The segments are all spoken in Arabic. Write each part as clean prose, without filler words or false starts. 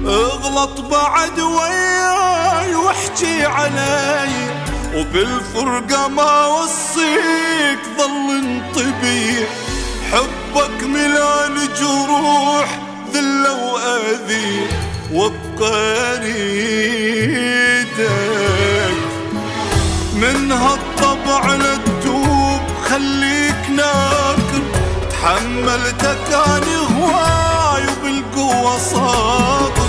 اغلط بعد وياي واحكي علي، وبالفرقة ما وصيك ظل انطبيع. حبك ملان جروح ذلة وأذية، وابقى اريدك من هالطبع لا تتوب. خليك ناكر تحملتك اني هواي وبالقوة صابر.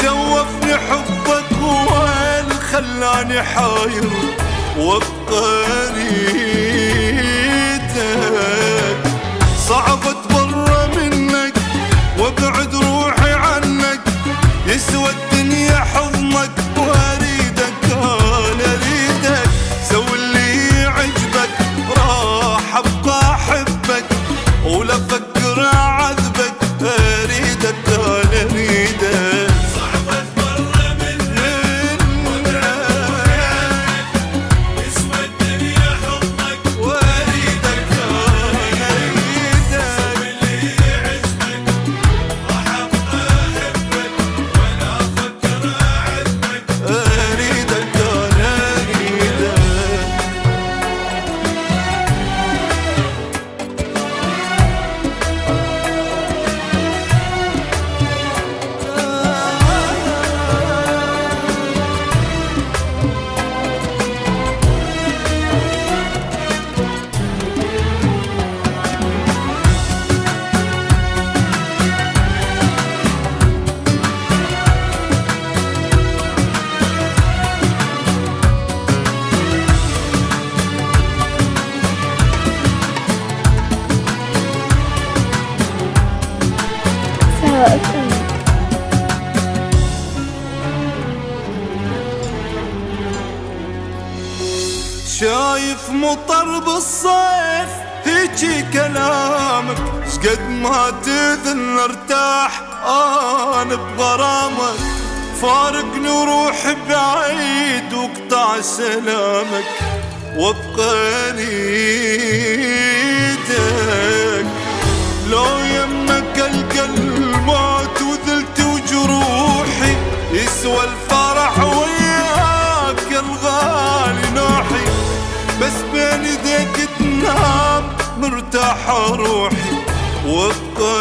شوفني حبك وين خلاني حاير، وابقى اريدك. صعب اتبرى منك وابعد روحي عنك، يسوى الدنيا حضنك واريدك انا اريدك. سوي اللي يعجبك راح ابقى احبك، ولا افكر اعذبك اريدك انا اريدك. صعب اتبرى منك وابعد عنك، يسوى الدنيا حضنك واريدك انا اريدك. سوي اللي يعجبك راح ابقى احبك، ولا افكر اعذبك اريدك انا اريدك. سوا FM. شايف مطر بالصيف هيجي كلامك، شقد ما تذن ارتاح انا بغرامك. فارقني وروح بعيد واقطع سلامك، وابقى اريدك. لو يمك القى الموت وذلت وجروحي، يسوى الفرح وياك يا الغالي نوحي. بس بين يديك تنام مرتاحة روحي، وابقى